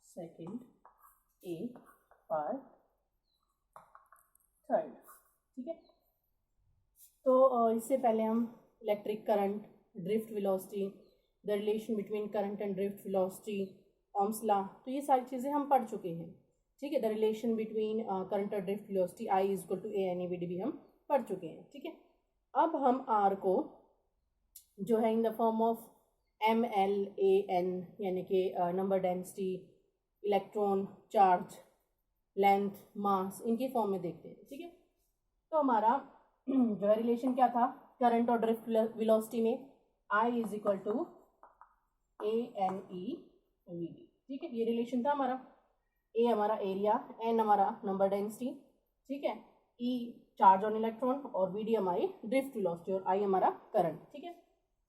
Second, ए part third. ठीक है, तो इससे पहले हम electric current, drift velocity, the relation between current and drift velocity, Ohm's law, तो ये सारी चीज़ें हम पढ़ चुके हैं। ठीक है, द रिलेशन बिटवीन करंट और drift velocity I is equal to A N E V D भी हम पढ़ चुके हैं। ठीक है, अब हम आर को जो है in the form of M L A N यानी कि number density, electron, charge, length, mass, इनकी फॉर्म में देखते हैं। ठीक है, तो हमारा जो है रिलेशन क्या था करंट और ड्रिफ्ट वेलोसिटी में, I is equal to A N E V D. ठीक है, ये रिलेशन था हमारा। ए हमारा एरिया, एन हमारा नंबर डेंसिटी, ठीक है, ई चार्ज ऑन इलेक्ट्रॉन और वी डी हमारी ड्रिफ्ट वेलोसिटी और आई हमारा करंट। ठीक है,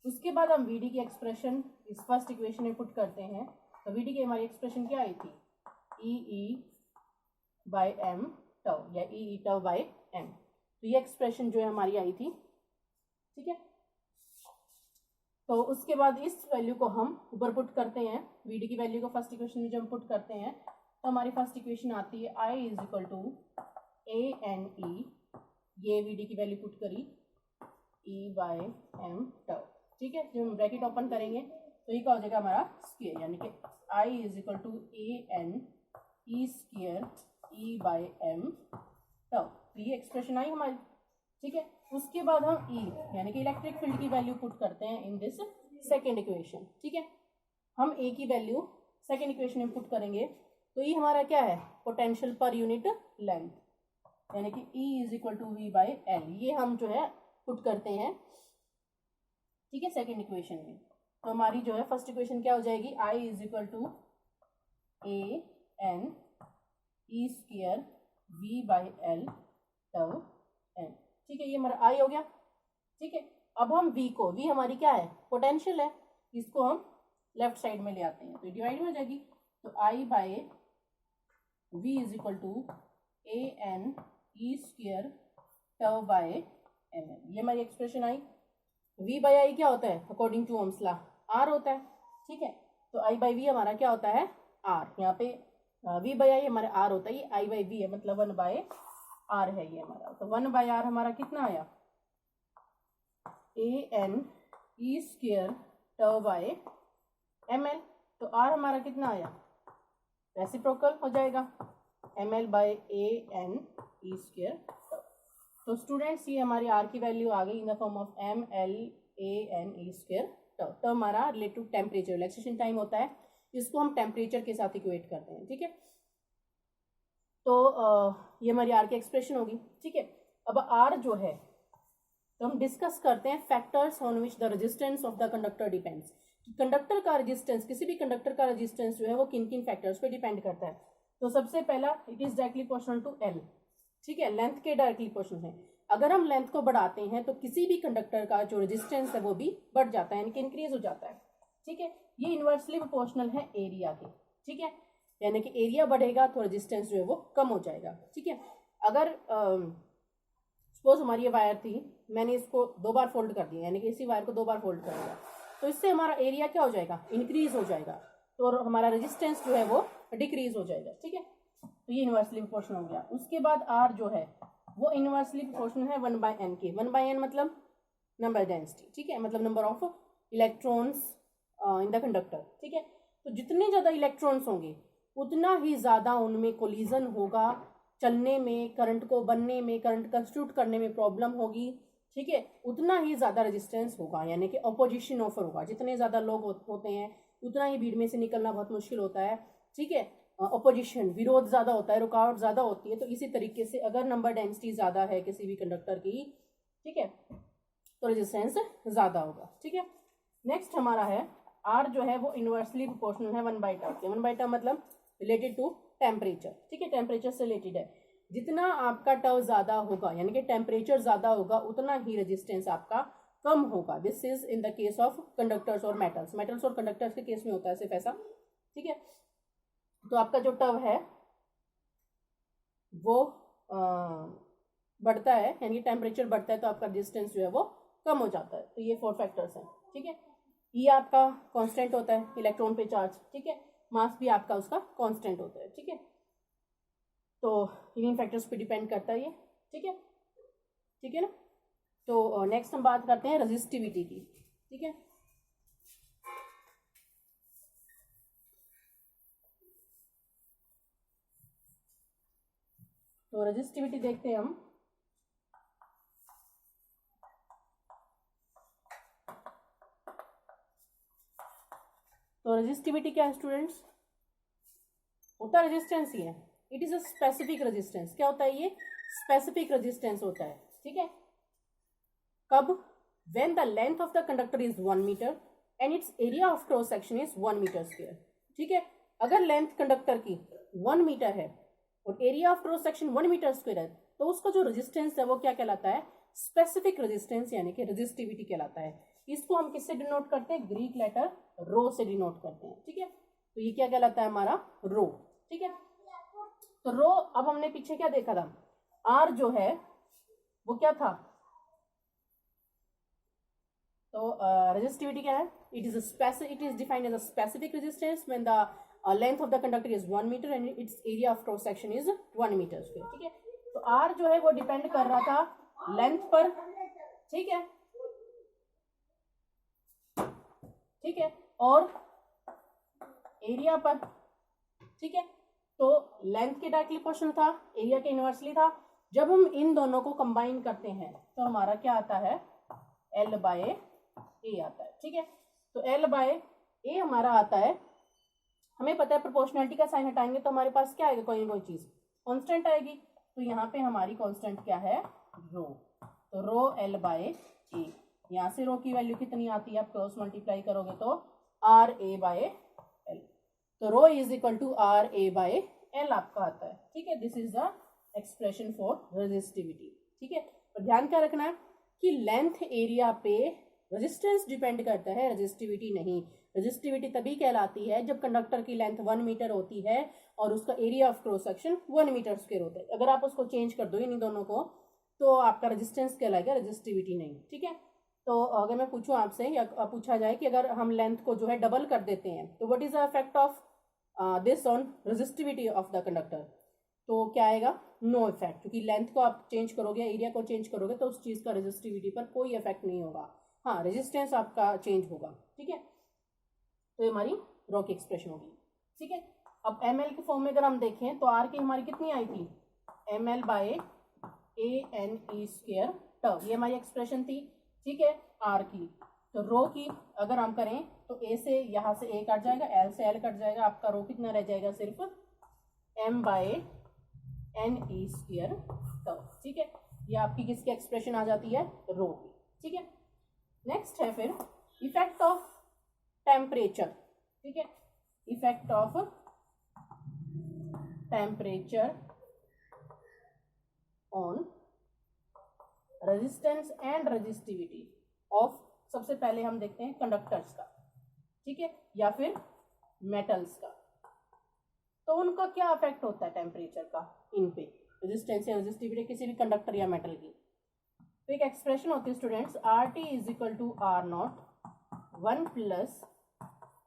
उसके बाद हम वी डी की एक्सप्रेशन इस फर्स्ट इक्वेशन में पुट करते हैं। तो वी डी की हमारी एक्सप्रेशन क्या आई थी, ई बाई एम टाउ या ई टाउ बाई एम। तो ये एक्सप्रेशन जो है हमारी आई थी। ठीक है, तो उसके बाद इस वैल्यू को हम ऊपर पुट करते हैं, वी डी की वैल्यू को फर्स्ट इक्वेशन में जब हम पुट करते हैं तो हमारी फर्स्ट इक्वेशन आती है I is equal to A N E, ये वी डी की वैल्यू पुट करी, ई बाय एम टाउ। ठीक है, जब हम ब्रैकेट ओपन करेंगे तो ये क्या हो जाएगा हमारा स्क्वायर, यानी कि I is equal to A N E square E by M tau. तो ये एक्सप्रेशन आई हमारी। ठीक है, उसके बाद हम ई यानी कि इलेक्ट्रिक फील्ड की वैल्यू पुट करते हैं इन दिस सेकेंड इक्वेशन। ठीक है, हम ए की वैल्यू सेकेंड इक्वेशन में पुट करेंगे तो ये हमारा क्या है, पोटेंशियल पर यूनिट लेंथ, यानी कि E is equal to V by L, ये हम जो है पुट करते हैं। ठीक है, सेकेंड इक्वेशन में तो हमारी जो है फर्स्ट इक्वेशन क्या हो जाएगी, I is equal to A N E square V by L tau N. ठीक है, ये हमारा आई हो गया। ठीक है, अब हम वी को, वी हमारी क्या है, पोटेंशियल है, इसको हम लेफ्ट साइड में ले आते हैं तो डिवाइड हो जाएगी। तो I by V is equal to A N E square tau by M N, ये हमारी एक्सप्रेशन आई। वी बाई आई क्या होता है according to Ohm's law, R होता है। ठीक है, तो आई बाई वी हमारा क्या होता है, आर। यहाँ पे वी बाई आई हमारा आर होता है, ये आई बाई वी है मतलब 1 बाय आर है ये हमारा। तो 1 बाय आर हमारा कितना आया, A N E square tau by M L. तो आर हमारा कितना आया, रेसिप्रोकल हो जाएगा, M L by A N E square. तो स्टूडेंट्स ये हमारी आर की वैल्यू आ गई in the form of M L A N E square tau. तो हमारा related to temperature, relaxation time होता है, इसको हम टेम्परेचर के साथ इक्वेट करते हैं। ठीक है, तो ये हमारी आर की एक्सप्रेशन होगी। ठीक है, अब आर जो है तो हम डिस्कस करते हैं factors on which the resistance of the conductor depends. Conductor का रेजिस्टेंस, किसी भी कंडक्टर का रेजिस्टेंस जो है वो किन किन फैक्टर्स पे डिपेंड करता है। तो सबसे पहला, it is directly proportional to L. ठीक है, लेंथ के डायरेक्टली प्रोपोर्शनल है। अगर हम लेंथ को बढ़ाते हैं तो किसी भी कंडक्टर का जो रेजिस्टेंस है वो भी बढ़ जाता है, यानी कि इंक्रीज हो जाता है। ठीक है, ये इनवर्सली प्रोपोर्शनल है एरिया के। ठीक है, यानी कि एरिया बढ़ेगा तो रेजिस्टेंस जो है वो कम हो जाएगा। ठीक है, अगर सपोज हमारी ये वायर थी, मैंने इसको 2 बार फोल्ड कर दिया, यानी कि इसी वायर को 2 बार फोल्ड कर दिया, तो इससे हमारा एरिया क्या हो जाएगा, इंक्रीज हो जाएगा, तो हमारा रेजिस्टेंस जो है वो डिक्रीज हो जाएगा। ठीक है, तो ये इनवर्सली प्रोपोर्शनल हो गया। उसके बाद आर जो है वो इनवर्सली प्रोपोर्शनल है 1 बाय एन के। 1 बाय एन मतलब नंबर डेंसिटी। ठीक है, मतलब number of electrons in the conductor. ठीक है, तो जितने ज्यादा इलेक्ट्रॉन्स होंगे उतना ही ज्यादा उनमें कोलिजन होगा, चलने में, करंट को बनने में, करंट कंस्टिट्यूट करने में प्रॉब्लम होगी। ठीक है, उतना ही ज्यादा रेजिस्टेंस होगा, यानी कि अपोजिशन ऑफर होगा। जितने ज्यादा लोग होते हैं उतना ही भीड़ में से निकलना बहुत मुश्किल होता है। ठीक है, अपोजिशन, विरोध ज्यादा होता है, रुकावट ज्यादा होती है। तो इसी तरीके से अगर नंबर डेंसिटी ज्यादा है किसी भी कंडक्टर की, ठीक है, तो रेजिस्टेंस ज्यादा होगा। ठीक है, नेक्स्ट हमारा है आर जो है वो इनवर्सली प्रोपोर्शनल है 1 बाय टाउ के। 1 बाय टाउ मतलब रिलेटेड टू टेम्परेचर। ठीक है, टेम्परेचर से रिलेटेड है। जितना आपका टाउ ज्यादा होगा यानी कि टेम्परेचर ज्यादा होगा उतना ही रेजिस्टेंस आपका कम होगा। This is in the case of conductors और मेटल्स। मेटल्स और कंडक्टर्स के केस में होता है सिर्फ ऐसा। ठीक है, तो आपका जो टाउ है वो बढ़ता है, यानी टेम्परेचर बढ़ता है तो आपका रेजिस्टेंस जो है वो कम हो जाता है। तो ये 4 फैक्टर्स हैं। ठीक है, ये आपका कांस्टेंट होता है, इलेक्ट्रॉन पे चार्ज। ठीक है, मास भी आपका उसका कांस्टेंट होता है, ठीक है। तो इन फैक्टर्स पे डिपेंड करता है ये, ठीक है, ठीक है ना। तो नेक्स्ट हम बात करते हैं रेजिस्टिविटी की, ठीक है। तो रेजिस्टिविटी देखते हैं हम। तो रेजिस्टिविटी क्या है स्टूडेंट्स? होता रेजिस्टेंस ही है, it is a specific resistance. क्या होता है ये? स्पेसिफिक रेजिस्टेंस होता है, ठीक है। कब? When the length of the conductor is 1 metre and its area of cross section is 1 metre square, ठीक है। अगर लेंथ कंडक्टर की 1 मीटर है और area of cross section 1 metre square है, तो उसका जो रेजिस्टेंस है वो क्या कहलाता है? स्पेसिफिक रेजिस्टेंस, यानी कि रेजिस्टिविटी कहलाता है। इसको हम किससे डिनोट करते हैं? ग्रीक लेटर रो से डिनोट करते हैं, ठीक है। तो ये क्या कहलाता है? हमारा रो, ठीक है। तो रो, अब हमने पीछे क्या देखा था? आर जो है वो क्या था? तो रेजिस्टिविटी क्या है? It is defined as a specific resistance when the length of the conductor is 1 metre and its area of cross section is 1 metre square, ठीक है। तो आर जो है वो डिपेंड कर रहा था लेंथ पर, ठीक है, ठीक है, और एरिया पर, ठीक है। तो लेंथ के डायरेक्टली प्रोपोर्शनल था, एरिया के इनवर्सली था। जब हम इन दोनों को कंबाइन करते हैं तो हमारा क्या आता है? L बाय ए आता है, ठीक है। तो L बाय ए हमारा आता है, हमें पता है प्रोपोर्शनलिटी का साइन हटाएंगे तो हमारे पास क्या आएगा? कोई ना कोई चीज कांस्टेंट आएगी। तो यहाँ पे हमारी कांस्टेंट क्या है? रो। तो रो L बाय ए, यहाँ से रो की वैल्यू कितनी आती है? आप क्रॉस मल्टीप्लाई करोगे तो आर ए बाय एल। तो rho is equal to R A by L आपका आता है, ठीक है। This is the expression for resistivity, ठीक है। और ध्यान क्या रखना है कि लेंथ एरिया पे रेजिस्टेंस डिपेंड करता है, रेजिस्टिविटी नहीं। रेजिस्टिविटी तभी कहलाती है जब कंडक्टर की लेंथ 1 मीटर होती है और उसका area of cross section 1 metre square होता है। अगर आप उसको चेंज कर दो इन दोनों को तो आपका रेजिस्टेंस कहलाएगा, रेजिस्टिविटी नहीं, ठीक है। तो अगर मैं पूछूं आपसे या पूछा जाए कि अगर हम लेंथ को जो है डबल कर देते हैं तो what is the effect of this on resistivity of the conductor? तो क्या आएगा? नो इफेक्ट, क्योंकि लेंथ को आप चेंज करोगे, एरिया को चेंज करोगे तो उस चीज का रेजिस्टिविटी पर कोई इफेक्ट नहीं होगा। हाँ, रेजिस्टेंस आपका चेंज होगा, ठीक है। तो ये हमारी रो की एक्सप्रेशन होगी, ठीक है। अब एम एल के फॉर्म में अगर हम देखें तो आर की हमारी कितनी आई थी? M L by A N E square term, ये हमारी एक्सप्रेशन थी, ठीक है, आर की। तो रो की अगर हम करें तो ए से यहाँ से ए कट जाएगा, एल से एल कट जाएगा, आपका रो कितना रह जाएगा? सिर्फ M by N E square term, ठीक है। ये आपकी किसकी एक्सप्रेशन आ जाती है? रो की, ठीक है। नेक्स्ट है फिर इफेक्ट ऑफ टेम्परेचर, ठीक है। Effect of temperature on resistance and resistivity of, सबसे पहले हम देखते हैं कंडक्टर्स का, ठीक है, या फिर मेटल्स का। तो उनका क्या इफेक्ट होता है टेम्परेचर का इन पे, रेजिस्टेंस या रेजिस्टिविटी किसी भी कंडक्टर या मेटल की? तो एक एक्सप्रेशन होती है students, R T is equal to R naught 1 plus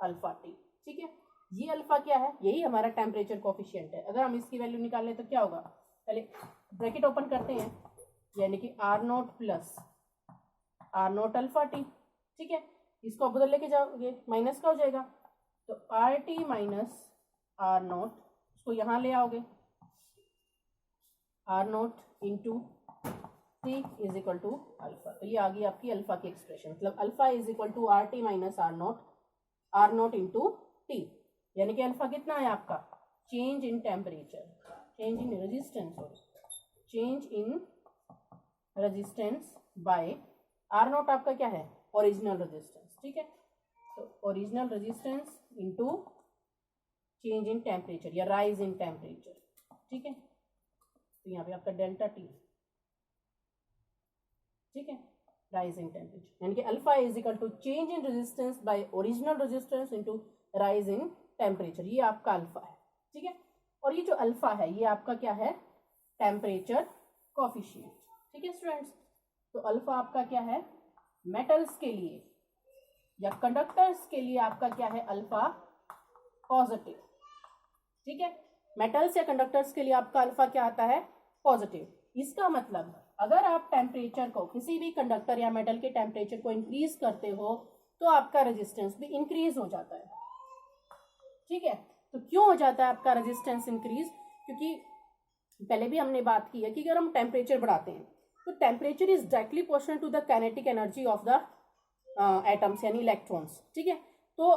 alpha T, ठीक है। ये अल्फा क्या है? यही हमारा टेम्परेचर कोफिशिएंट है। अगर हम इसकी वैल्यू निकाल लें तो क्या होगा? पहले ब्रैकेट ओपन करते हैं, यानी कि R naught plus R naught alpha T, ठीक है। इसको आप उधर लेके जाओगे, माइनस का हो जाएगा, तो R T minus R naught, उसको यहाँ ले आओगे, R naught into T is equal to alpha. तो ये आ गई आपकी अल्फा की एक्सप्रेशन, मतलब alpha is equal to R T minus R naught into T, यानी कि अल्फा कितना है आपका? Change in temperature, change in resistance, change in resistance by R naught आपका क्या है? ओरिजिनल रेजिस्टेंस, ठीक है। तो original resistance into change in temperature या राइज इन टेम्परेचर, ठीक है। तो यहाँ पे आपका डेल्टा टी, ठीक है, राइज इन टेम्परेचर, यानी कि alpha is equal to change in resistance by original resistance into rise in temperature, ये आपका अल्फा है, ठीक है। और ये जो अल्फा है ये आपका क्या है? टेम्परेचर कोफिशिएंट, ठीक है स्टूडेंट्स। तो अल्फा आपका क्या है? मेटल्स के लिए या कंडक्टर्स के लिए आपका क्या है? अल्फा पॉजिटिव, ठीक है। मेटल्स या कंडक्टर्स के लिए आपका अल्फा क्या आता है, पॉजिटिव। इसका मतलब अगर आप टेम्परेचर को, किसी भी कंडक्टर या मेटल के टेम्परेचर को इंक्रीज करते हो तो आपका रेजिस्टेंस भी इंक्रीज हो जाता है, ठीक है। तो क्यों हो जाता है आपका रेजिस्टेंस इंक्रीज, क्योंकि पहले भी हमने बात की है कि अगर हम टेम्परेचर बढ़ाते हैं तो temperature is directly proportional to the kinetic energy of the atoms यानी इलेक्ट्रॉन्स, ठीक है। तो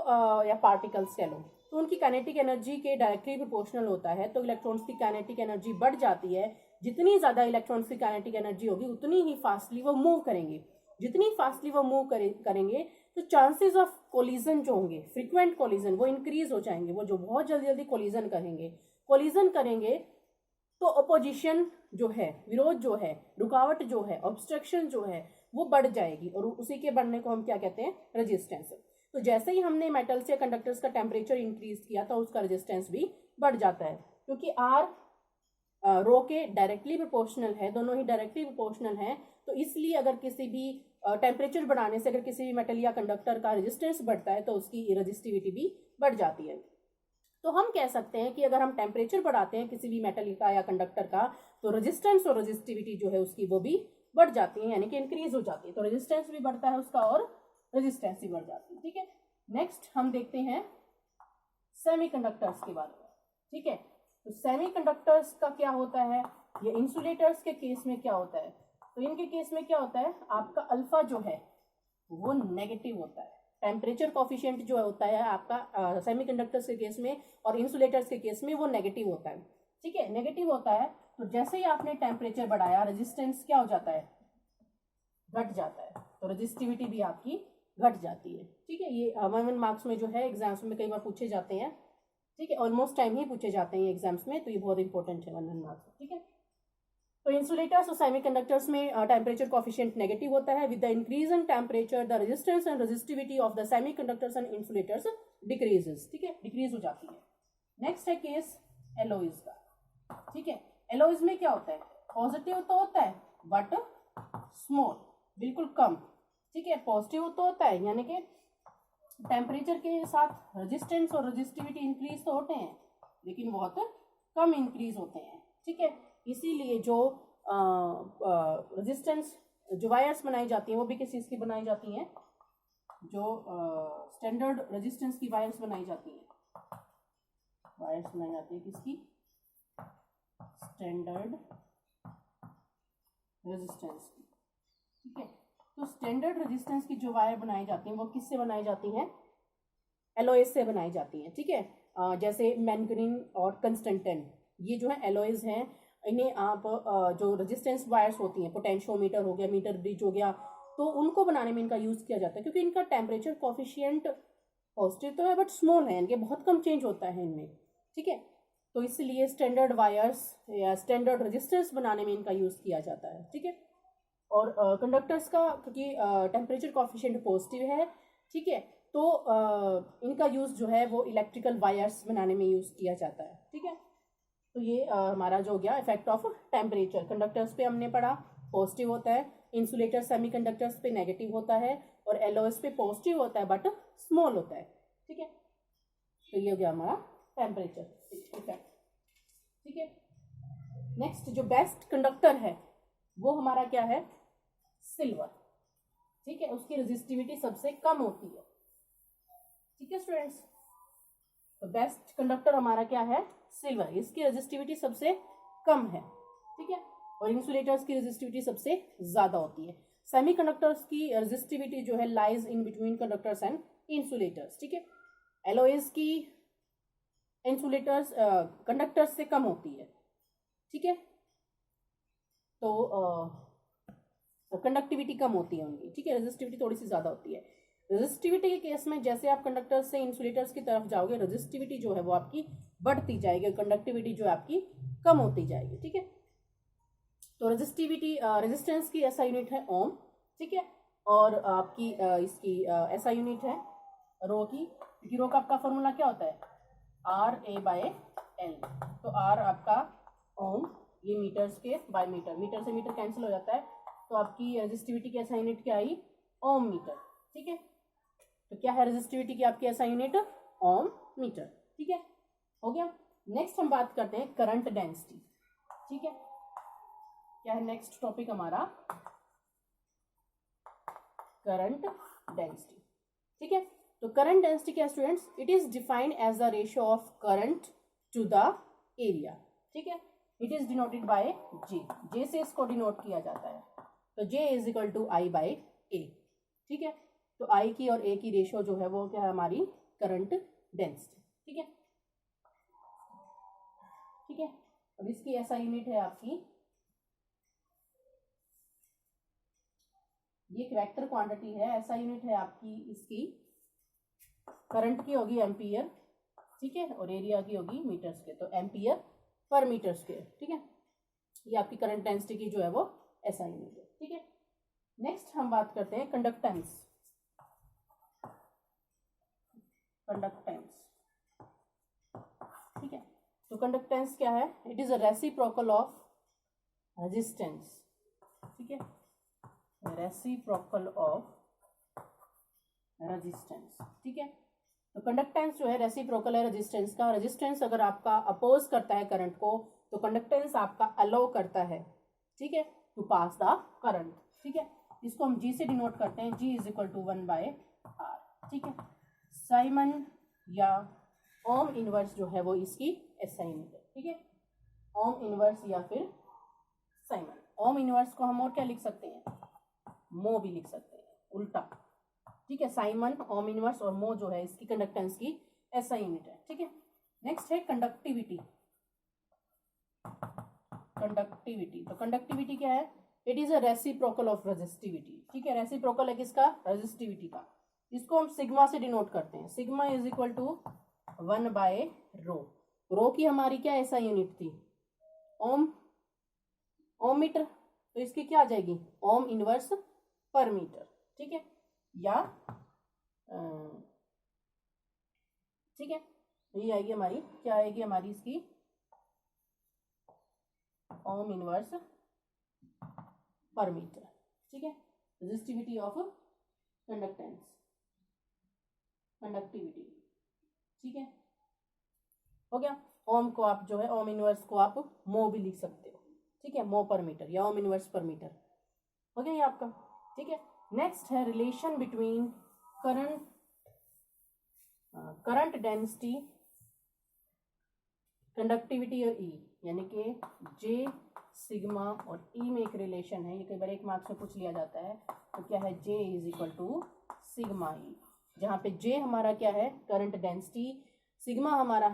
या पार्टिकल्स कह लो, तो उनकी काइनेटिक एनर्जी के डायरेक्टली प्रोपोर्शनल होता है। तो इलेक्ट्रॉन्स की काइनेटिक एनर्जी बढ़ जाती है। जितनी ज्यादा इलेक्ट्रॉन्स की काइनेटिक एनर्जी होगी उतनी ही फास्टली वो मूव करेंगे। जितनी फास्टली वो मूव करेंगे तो चांसेस ऑफ कोलिजन जो होंगे, फ्रीक्वेंट कोलिजन, वो इंक्रीज हो जाएंगे। वो जो बहुत जल्दी जल्दी कोलिजन करेंगे तो अपोजिशन जो है, विरोध जो है, रुकावट जो है, ऑब्स्ट्रक्शन जो है, वो बढ़ जाएगी और उसी के बढ़ने को हम क्या कहते हैं, रेजिस्टेंस। तो जैसे ही हमने मेटल्स या कंडक्टर्स का टेम्परेचर इंक्रीज किया तो उसका रेजिस्टेंस भी बढ़ जाता है, क्योंकि आर रो के डायरेक्टली प्रोपोर्शनल है, दोनों ही डायरेक्टली प्रोपोर्शनल है। तो इसलिए अगर किसी भी टेम्परेचर बढ़ाने से अगर किसी भी मेटल या कंडक्टर का रेजिस्टेंस बढ़ता है तो उसकी रेजिस्टिविटी भी बढ़ जाती है। तो हम कह सकते हैं कि अगर हम टेम्परेचर बढ़ाते हैं किसी भी मेटल का या कंडक्टर का तो रेजिस्टेंस और रेजिस्टिविटी जो है उसकी वो भी बढ़ जाती है, यानी कि इंक्रीज हो जाती है। तो रेजिस्टेंस भी बढ़ता है उसका और रेजिस्टेंस भी बढ़ जाती है, ठीक है। नेक्स्ट हम देखते हैं सेमीकंडक्टर्स के बारे में, ठीक है। तो सेमीकंडक्टर्स का क्या होता है, ये इंसुलेटर्स के केस में क्या होता है, तो इनके केस में क्या होता है, आपका अल्फा जो है वो नेगेटिव होता है। टेम्परेचर कॉफिशिएंट जो होता है आपका सेमीकंडक्टर्स के केस में और इंसुलेटर्स के केस में वो नेगेटिव होता है, ठीक है, नेगेटिव होता है। तो जैसे ही आपने टेम्परेचर बढ़ाया रेजिस्टेंस क्या हो जाता है, घट जाता है। तो रेजिस्टिविटी भी आपकी घट जाती है, ठीक है। ये 1 मार्क्स में जो है एग्जाम्स में कई बार पूछे जाते हैं, ठीक है, ऑलमोस्ट टाइम ही पूछे जाते हैं एग्जाम्स में, तो ये बहुत इंपॉर्टेंट है 1 मार्क्स, ठीक है। तो इंसुलेटर्स और सेमीकंडक्टर्स में टेम्परेचर कोफिशिएंट नेगेटिव होता है। With the increase in temperature the resistance and resistivity of the semiconductors and insulators decreases, ठीक है, डिक्रीज हो जाती है। नेक्स्ट है केस एलॉयज का, ठीक है। एलॉयज में क्या होता है, पॉजिटिव तो होता है बट स्मॉल, बिल्कुल कम, ठीक है। पॉजिटिव तो होता है यानी कि टेम्परेचर के साथ रेजिस्टेंस और रेजिस्टिविटी इंक्रीज तो होते हैं लेकिन बहुत कम इंक्रीज होते हैं, ठीक है। इसीलिए जो रेजिस्टेंस, जो वायर्स बनाई जाती हैं वो भी किस चीज़ की बनाई जाती हैं, जो स्टैंडर्ड रेजिस्टेंस की वायर्स बनाई जाती हैं, वायर्स बनाई जाती है किसकी, स्टैंडर्ड रेजिस्टेंस की, ठीक है। तो स्टैंडर्ड रेजिस्टेंस की जो वायर बनाई जाती हैं वो किससे बनाई जाती हैं, एलॉयज से बनाई जाती हैं, ठीक है। जैसे मैंगनीन और कंस्टेंटिन, ये जो है एलॉयज हैं। इन्हें आप जो रेजिस्टेंस वायर्स होती हैं, पोटेंशियोमीटर हो गया, मीटर ब्रिज हो गया, तो उनको बनाने में इनका यूज़ किया जाता है क्योंकि इनका टेम्परेचर कोफिशिएंट पॉजिटिव तो है बट स्मॉल है, इनके बहुत कम चेंज होता है इनमें, ठीक है। तो इसलिए स्टैंडर्ड वायर्स या स्टैंडर्ड रेजिस्टेंस बनाने में इनका यूज़ किया जाता है, ठीक है। और कंडक्टर्स का क्योंकि टेम्परेचर कोफिशिएंट पॉजिटिव है, ठीक है, तो इनका यूज़ जो है वो इलेक्ट्रिकल वायर्स बनाने में यूज़ किया जाता है, ठीक है। तो ये हमारा जो हो गया इफेक्ट ऑफ टेम्परेचर। कंडक्टर्स पे हमने पढ़ा पॉजिटिव होता है, इंसुलेटर सेमीकंडक्टर्स पे नेगेटिव होता है और एलॉयज पे पॉजिटिव होता है बट स्मॉल होता है, ठीक है। तो ये हो गया हमारा टेम्परेचर इफेक्ट, ठीक है। नेक्स्ट जो बेस्ट कंडक्टर है वो हमारा क्या है, सिल्वर, ठीक है, उसकी रेजिस्टिविटी सबसे कम होती है, ठीक है स्टूडेंट्स। तो बेस्ट कंडक्टर हमारा क्या है, सिल्वर, इसकी रेजिस्टिविटी सबसे कम है, ठीक है। और इंसुलेटर्स की रेजिस्टिविटी सबसे ज्यादा होती है। सेमीकंडक्टर्स की रेजिस्टिविटी जो है lies in between conductors and insulators, ठीक है। एलॉयज की इंसुलेटर्स कंडक्टर्स से कम होती है, ठीक है। तो कंडक्टिविटी कम होती है उनकी, ठीक है, रेजिस्टिविटी थोड़ी सी ज्यादा होती है। रेजिस्टिविटी के केस में जैसे आप कंडक्टर्स से इंसुलेटर्स की तरफ जाओगे रेजिस्टिविटी जो है वो आपकी बढ़ती जाएगी और कंडक्टिविटी जो है आपकी कम होती जाएगी, ठीक है। तो रेजिस्टिविटी रेजिस्टेंस की ऐसा यूनिट है ओम, ठीक है, और आपकी इसकी ऐसा यूनिट है रो की, क्योंकि रो का आपका फॉर्मूला क्या होता है, RA/L। तो R आपका ओम, ये मीटर्स के बाय मीटर, मीटर से मीटर कैंसिल हो जाता है, तो आपकी रेजिस्टिविटी की ऐसा यूनिट क्या आई, ओम मीटर, ठीक है। तो क्या है रेजिस्टिविटी की आपकी ऐसा यूनिट, ओम मीटर, ठीक है, हो गया। नेक्स्ट हम बात करते हैं करंट डेंसिटी। ठीक है, क्या है नेक्स्ट टॉपिक हमारा, करंट डेंसिटी। ठीक है, तो करंट डेंसिटी क्या students, it is defined as the ratio of current to the area. ठीक है, it is denoted by J से इसको डिनोट किया जाता है, तो J is equal to I by A. ठीक है, तो आई की और ए की रेशियो जो है वो क्या है हमारी करंट डेंसिटी। ठीक है, ठीक है, अब इसकी ऐसा यूनिट है आपकी, ये एक वेक्टर क्वांटिटी है, ऐसा यूनिट है आपकी इसकी, करंट की होगी एम्पियर, ठीक है, और एरिया की होगी मीटर स्क्वायर, तो एम्पियर पर मीटर स्क्वायर। ठीक है, ये आपकी करंट डेंसिटी की जो है वो ऐसा यूनिट है। ठीक है, नेक्स्ट हम बात करते हैं कंडक्टेंस। कंडक्टेंस, ठीक है, तो कंडक्टेंस क्या है, it is a reciprocal of resistance. ठीक है, रेसिप्रोकल ऑफ रेजिस्टेंस। ठीक है, तो कंडक्टेंस जो है रेसिप्रोकल है रेजिस्टेंस का। रेजिस्टेंस अगर आपका अपोज करता है करंट को, तो कंडक्टेंस आपका अलो करता है, ठीक है, टू पास द करंट। ठीक है, इसको हम जी से डिनोट करते हैं, जी इज इक्वल टू 1/r। ठीक है, साइमन या ओम इनवर्स जो है वो इसकी ऐसा यूनिट है। ठीक है, ओम इनवर्स या फिर साइमन। ओम इनवर्स को हम और क्या लिख सकते हैं, मो भी लिख सकते हैं, उल्टा। ठीक है, साइमन, ओम इनवर्स और मो जो है इसकी कंडक्टेंस की ऐसा यूनिट है। ठीक है, नेक्स्ट है कंडक्टिविटी। कंडक्टिविटी, तो कंडक्टिविटी क्या है, it is a reciprocal of resistivity. ठीक है, रेसिप्रोकल है किसका, रेजिस्टिविटी का। इसको हम सिग्मा से डिनोट करते हैं, सिग्मा इज इक्वल टू 1/रो। रो की हमारी क्या ऐसा यूनिट थी, ओम, ओम मीटर, तो इसकी क्या आ जाएगी, ओम इनवर्स पर मीटर। ठीक है, या ठीक है, ये आएगी हमारी, क्या आएगी हमारी इसकी, ओम इनवर्स पर मीटर। ठीक है, रेजिस्टिविटी ऑफ कंडक्टेंस, कंडक्टिविटी। ठीक है, हो गया। ओम को आप जो है, ओम इनवर्स को आप मो भी लिख सकते हो। ठीक है, मो पर मीटर या ओम इनवर्स पर मीटर, हो गया ये आपका। ठीक है, नेक्स्ट है relation between current density, conductivity और ई, यानी कि जे, सिग्मा और ई में एक रिलेशन है। ये कई बार एक मार्क्स में पूछ लिया जाता है, तो क्या है, J is equal to sigma E, जहाँ पे जे हमारा क्या है करंट डेंसिटी, सिग्मा हमारा है